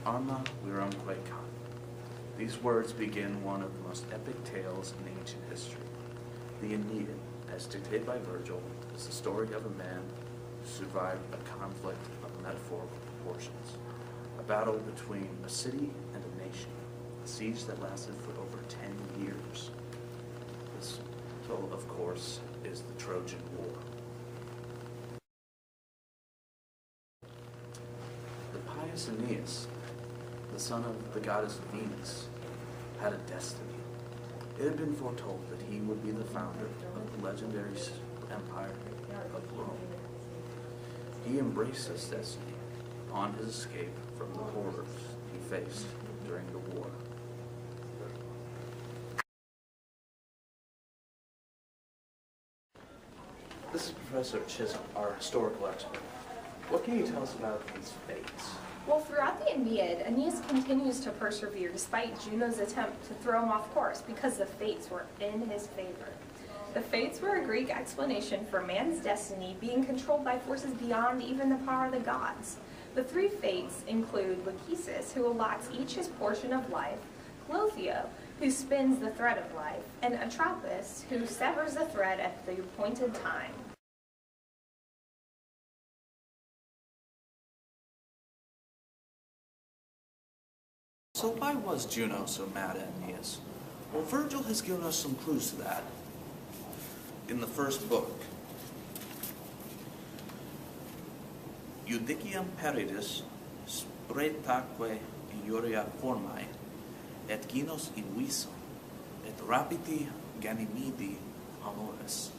Arma virumque can. These words begin one of the most epic tales in ancient history. The Aeneid, as dictated by Virgil, is the story of a man who survived a conflict of metaphorical proportions, a battle between a city and a nation, a siege that lasted for over 10 years. This, of course, is the Trojan War. The pious Aeneas, the son of the goddess Venus, had a destiny. It had been foretold that he would be the founder of the legendary empire of Rome. He embraced this destiny upon his escape from the horrors he faced during the war. This is Professor Chisholm, our historical expert. What can you tell us about these fates? Well, throughout the Aeneid, Aeneas continues to persevere despite Juno's attempt to throw him off course because the fates were in his favor. The fates were a Greek explanation for man's destiny being controlled by forces beyond even the power of the gods. The three fates include Lachesis, who allots each his portion of life, Clothio, who spins the thread of life, and Atropos, who severs the thread at the appointed time. So why was Juno so mad at Aeneas? Well, Virgil has given us some clues to that in the first book. Judicium peridis spretaque iuria formae, et ginos invisum, et rapiti Ganymede amores.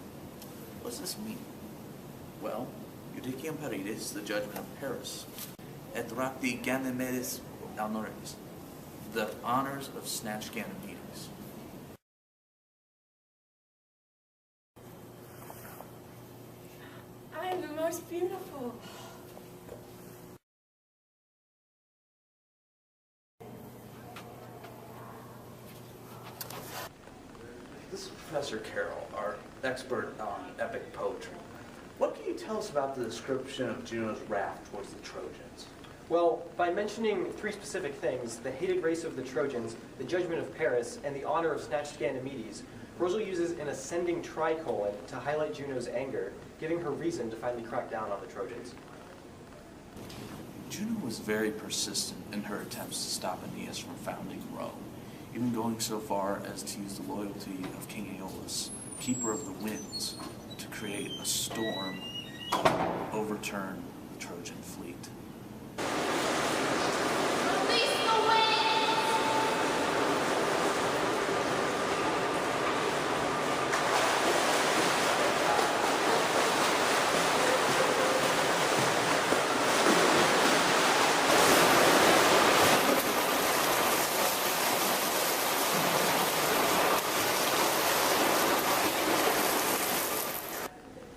What does this mean? Well, Judicium peridis, the judgment of Paris, et rapti Ganymedes amores, the honors of snatched Ganymedes. I am the most beautiful. This is Professor Carroll, our expert on epic poetry. What can you tell us about the description of Juno's wrath towards the Trojans? Well, by mentioning three specific things, the hated race of the Trojans, the judgment of Paris, and the honor of snatched Ganymedes, Virgil uses an ascending tricolon to highlight Juno's anger, giving her reason to finally crack down on the Trojans. Juno was very persistent in her attempts to stop Aeneas from founding Rome, even going so far as to use the loyalty of King Aeolus, keeper of the winds, to create a storm to overturn the Trojan fleet.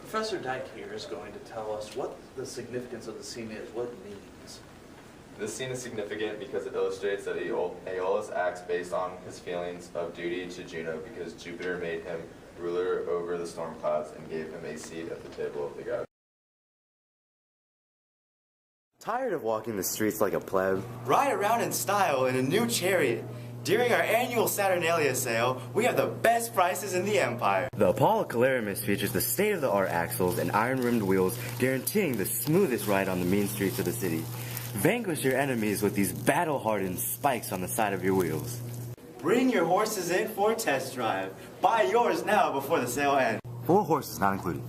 Professor Dyke here is going to tell us what the significance of the scene is, what it means. This scene is significant because it illustrates that Aeolus acts based on his feelings of duty to Juno because Jupiter made him ruler over the storm clouds and gave him a seat at the table of the gods. Tired of walking the streets like a pleb? Ride around in style in a new chariot. During our annual Saturnalia sale, we have the best prices in the Empire. The Apollo Calarimus features the state-of-the-art axles and iron-rimmed wheels, guaranteeing the smoothest ride on the mean streets of the city. Vanquish your enemies with these battle-hardened spikes on the side of your wheels. Bring your horses in for a test drive. Buy yours now before the sale ends. 4 horses not included.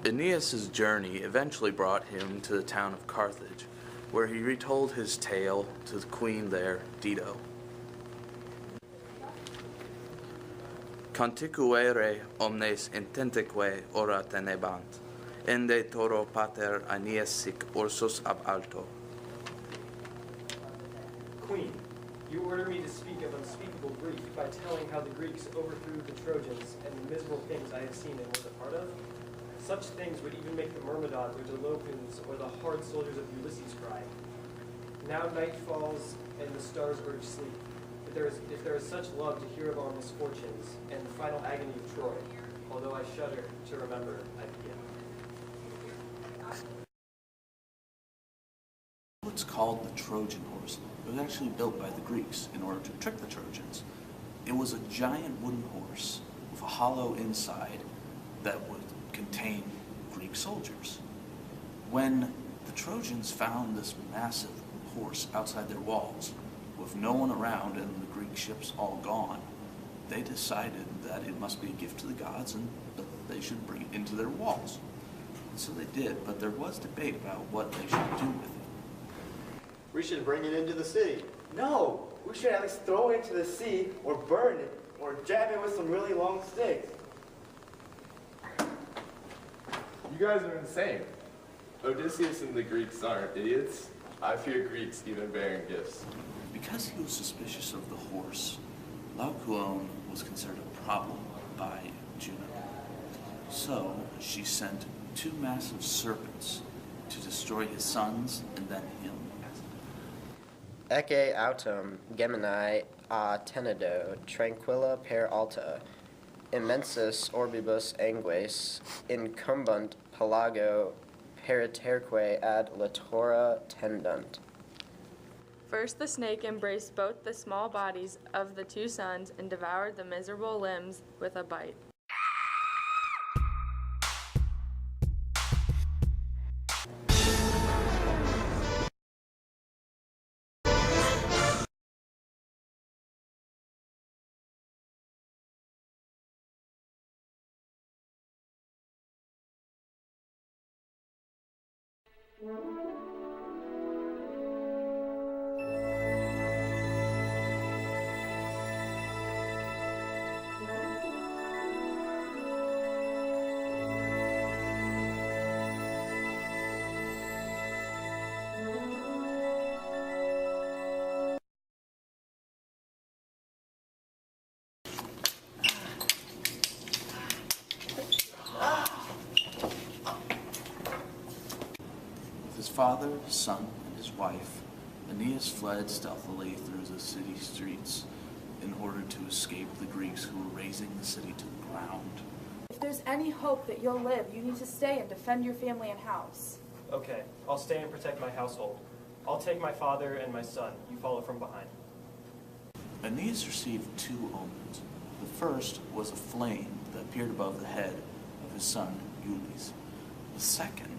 Aeneas' journey eventually brought him to the town of Carthage, where he retold his tale to the queen there, Dido. Canticuere omnes intenteque ora tenebant, ende toro pater Aeneas sic ursus ab alto. Queen, you order me to speak of unspeakable grief by telling how the Greeks overthrew the Trojans and the miserable things I have seen and was a part of. Such things would even make the Myrmidons or Dolopins or the hard soldiers of Ulysses cry. Now night falls and the stars urge sleep. If there is such love to hear of our misfortunes and the final agony of Troy, although I shudder to remember, I begin. what's called the Trojan horse. It was actually built by the Greeks in order to trick the Trojans. It was a giant wooden horse with a hollow inside that would contain Greek soldiers. When the Trojans found this massive horse outside their walls, with no one around and the Greek ships all gone, they decided that it must be a gift to the gods and that they should bring it into their walls. And so they did, but there was debate about what they should do with it. We should bring it into the city. No, we should at least throw it into the sea or burn it or jab it with some really long sticks. You guys are insane. Odysseus and the Greeks aren't idiots. I fear Greeks even bearing gifts. Because he was suspicious of the horse, Laocoon was considered a problem by Juno. So she sent 2 massive serpents to destroy his sons and then him. Ecce autem Gemini a tenedo tranquilla per alta, immensus orbibus angues, incumbunt pelago periterque ad latora tendunt. First the snake embraced both the small bodies of the 2 sons and devoured the miserable limbs with a bite. His father, son, and his wife, Aeneas fled stealthily through the city streets in order to escape the Greeks who were razing the city to the ground. If there's any hope that you'll live, you need to stay and defend your family and house. Okay, I'll stay and protect my household. I'll take my father and my son. You follow from behind. Aeneas received 2 omens. The first was a flame that appeared above the head of his son, Ulysses. The second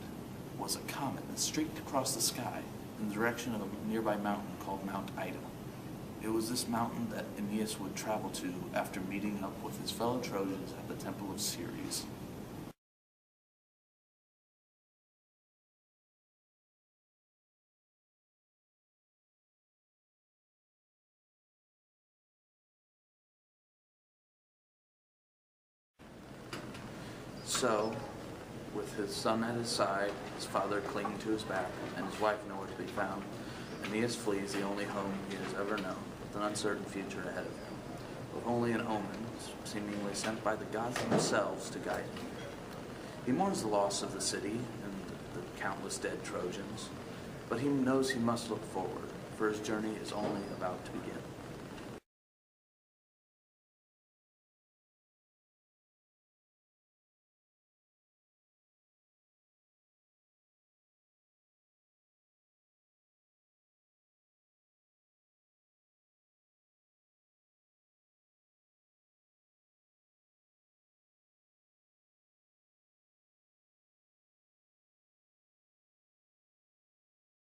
was a comet that streaked across the sky in the direction of a nearby mountain called Mount Ida. It was this mountain that Aeneas would travel to after meeting up with his fellow Trojans at the Temple of Ceres. So, with his son at his side, his father clinging to his back, and his wife nowhere to be found, Aeneas flees the only home he has ever known, with an uncertain future ahead of him, with only an omen, seemingly sent by the gods themselves to guide him. He mourns the loss of the city and the countless dead Trojans, but he knows he must look forward, for his journey is only about to begin.